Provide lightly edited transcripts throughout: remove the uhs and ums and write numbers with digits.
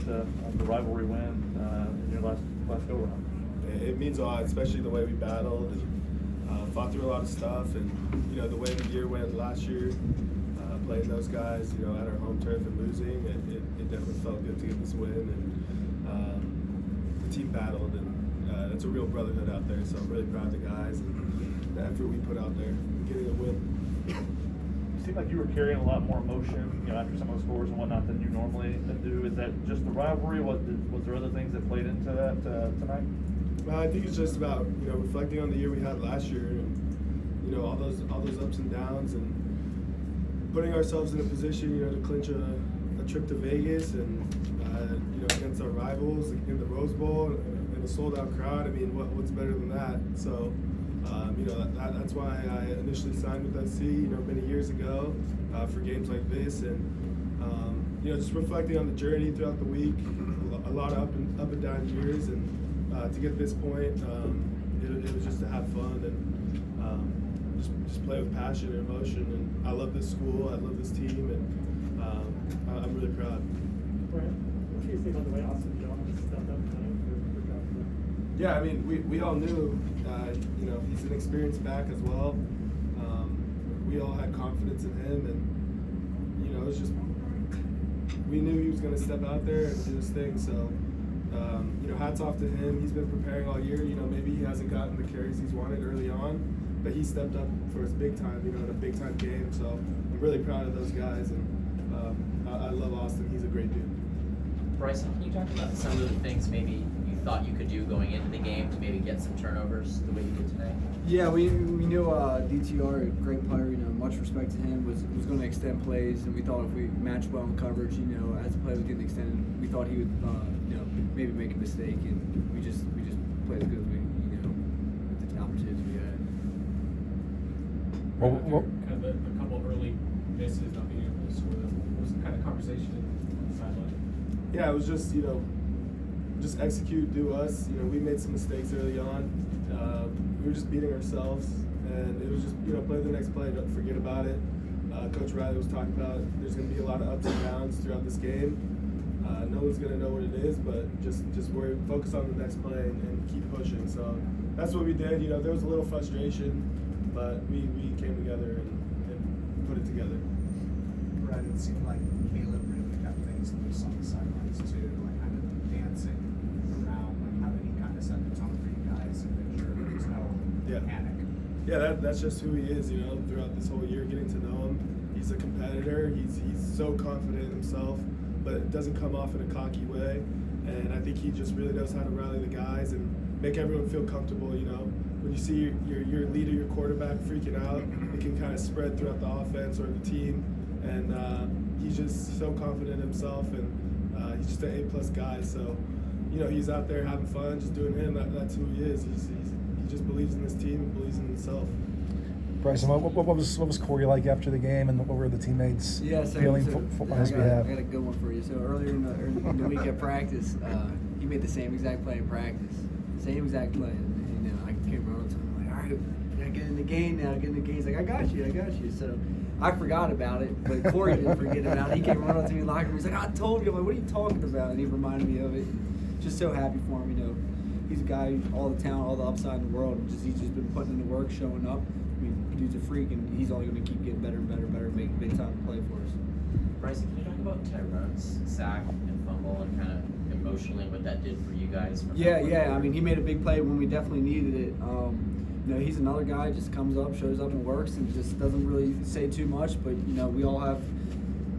get the rivalry win in your last go round? It means a lot, especially the way we battled and fought through a lot of stuff, and the way the year went last year, playing those guys, at our home turf and losing, it definitely felt good to get this win, and the team battled, and it's a real brotherhood out there. So I'm really proud of the guys and the effort we put out there, getting a win. It seemed like you were carrying a lot more emotion, after some of the scores and whatnot than you normally do. Is that just the rivalry? Was there other things that played into that tonight? Well, I think it's just about reflecting on the year we had last year, and all those ups and downs, and putting ourselves in a position to clinch a trip to Vegas, and against our rivals in the Rose Bowl and a sold-out crowd. I mean, what's better than that? So. That's why I initially signed with SC, many years ago, for games like this, and just reflecting on the journey throughout the week, a lot of up and down years, and to get to this point, it was just to have fun and just play with passion and emotion. And I love this school, I love this team, and I'm really proud. What do you think about the way Austin Jones stepped up tonight for Joshua? Yeah, I mean, we all knew, he's an experienced back as well. We all had confidence in him, and, it was just, we knew he was going to step out there and do his thing. So, hats off to him. He's been preparing all year. Maybe he hasn't gotten the carries he's wanted early on, but he stepped up for his big time, in a big time game. So I'm really proud of those guys, and I love Austin. He's a great dude. Bryson, can you talk about some of the things maybe you thought you could do going into the game to maybe get some turnovers the way you did today? Yeah, we knew DTR, a great player, much respect to him, was going to extend plays, and we thought if we matched well in coverage, as the play was getting extended, we thought he would, maybe make a mistake, and we just played as good as we, with the opportunities we had. Well, kind of the couple early misses, not being able to score them. What was the kind of conversation on the sideline? Yeah, it was just, just execute, do us. We made some mistakes early on. We were just beating ourselves, and it was just, play the next play, don't forget about it. Coach Riley was talking about there's going to be a lot of ups and downs throughout this game. No one's going to know what it is, but just focus on the next play and keep pushing. So that's what we did. There was a little frustration, but we came together and put it together. Brad, it seemed like Caleb really got things loose on the sidelines too, like kind of dancing around, like how did he kind of set the tone for you guys and make sure there was no panic? Yeah, that's just who he is, throughout this whole year, getting to know him. He's a competitor, he's so confident in himself, but it doesn't come off in a cocky way. And I think he just really knows how to rally the guys and make everyone feel comfortable, When you see your leader, your quarterback freaking out, it can kind of spread throughout the offense or the team. And he's just so confident in himself, and he's just an A+ guy. So, he's out there having fun, just doing him. That's who he is. He just believes in his team and believes in himself. Bryson, what was Corey like after the game, and what were the teammates feeling on his behalf? I got a good one for you. So earlier in the week at practice, he made the same exact play in practice. Same exact play. And I came around to him, like, all right, I gotta get in the game now, get in the game. He's like, I got you. So I forgot about it, but Corey didn't forget about it. He came running up to me in the locker room. He's like, I told you. I'm like, what are you talking about? And he reminded me of it. Just so happy for him, He's a guy, all the talent, all the upside in the world. And he's just been putting in the work, showing up. I mean, dude's a freak, and he's only going to keep getting better and better, making big time play for us. Bryson, can you talk about Tyrone's sack and fumble and kind of emotionally what that did for you guys? Yeah. I mean, he made a big play when we definitely needed it. He's another guy, just comes up, shows up and works, and just doesn't really say too much. But we all have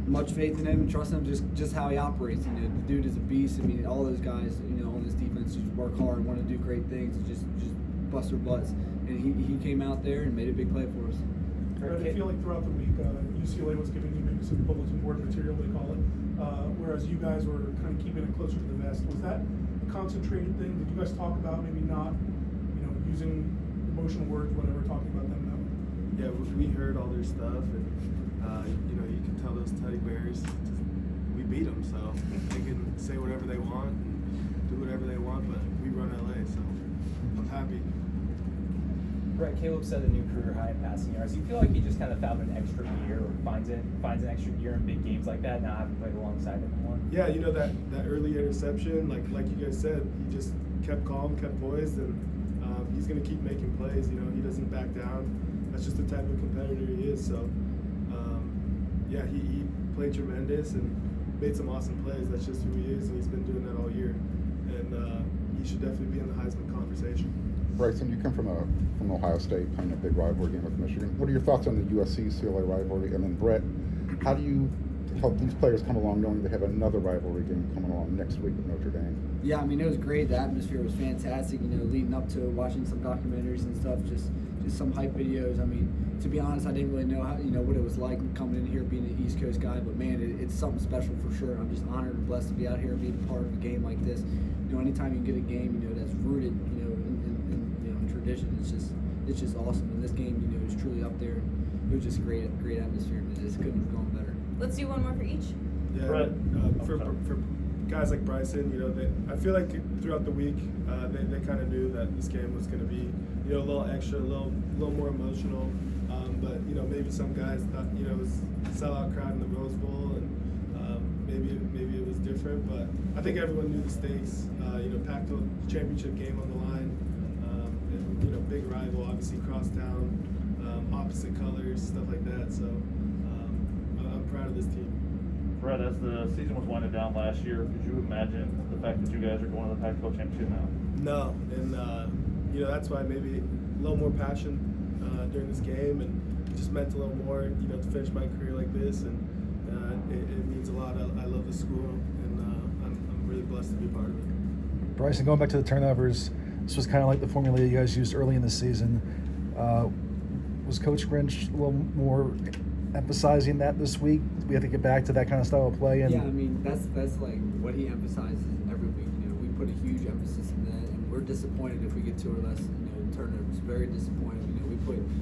much faith in him and trust him, just how he operates. The dude is a beast. I mean, all those guys, on this defense, just work hard, want to do great things, and just bust their butts. And he came out there and made a big play for us. I feel like throughout the week, UCLA was giving you maybe some bulletin board material, they call it, whereas you guys were kind of keeping it closer to the vest. Was that a concentrated thing? Did you guys talk about maybe not, using emotional words, whatever, talking about them now? Yeah, we heard all their stuff, and you can tell those teddy bears, we beat them, so they can say whatever they want and do whatever they want, but we run LA, so I'm happy. Brett, Caleb set a new career high in passing yards. Do you feel like he just kind of found an extra gear or finds an extra gear in big games like that, now having played alongside him more? Yeah, you know, that early interception, like you guys said, he just kept calm, kept poised, and he's going to keep making plays. You know, he doesn't back down. That's just the type of competitor he is. So, yeah, he played tremendous and made some awesome plays. That's just who he is, and he's been doing that all year. And he should definitely be in the Heisman conversation. Bryson, you come from Ohio State, playing a big rivalry game with Michigan. What are your thoughts on the USC-UCLA rivalry? And then, Brett, how do you help these players come along knowing they have another rivalry game coming along next week with Notre Dame? Yeah, I mean, it was great. The atmosphere was fantastic, you know, leading up to watching some documentaries and stuff, just some hype videos. I mean, to be honest, I didn't really know how, you know, what it was like coming in here being an East Coast guy, but man, it's something special for sure. I'm just honored and blessed to be out here and be a part of a game like this. You know, anytime you get a game, you know, that's rooted, you know, in tradition, it's just awesome. And this game, you know, is truly up there. It was just a great atmosphere. It just couldn't have gone better. Let's do one more for each. Yeah, Brett. for guys like Bryson, you know, I feel like throughout the week they kind of knew that this game was going to be, you know, a little extra, a little more emotional. But you know, maybe some guys thought, you know, it was a sellout crowd in the Rose Bowl, and maybe it was different. But I think everyone knew the stakes. You know, Pac-12 championship game on the line, and you know, big rival, obviously crosstown, opposite colors, stuff like that. So I'm proud of this team. Brett, as the season was winding down last year, could you imagine the fact that you guys are going to the Pac-12 championship now? No, and you know, that's why maybe a little more passion during this game, and it just meant a little more, you know, to finish my career like this, and it means a lot. I love the school, and I'm really blessed to be part of it. Bryson, going back to the turnovers, this was kind of like the formula you guys used early in the season. Was Coach Grinch a little more emphasizing that this week? We have to get back to that kind of style of play. And yeah, I mean, that's like what he emphasizes every week. You know, we put a huge emphasis in that, and we're disappointed if we get 2 or less, you know, turnovers. Very disappointed. You know,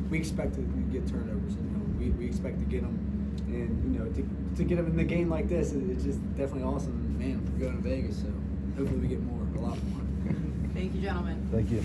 we expected to get turnovers. You know, we expect to get them, and you know, to get them in the game like this, it's just definitely awesome. And man, we're going to Vegas, so hopefully we get more, a lot more. Thank you, gentlemen. Thank you.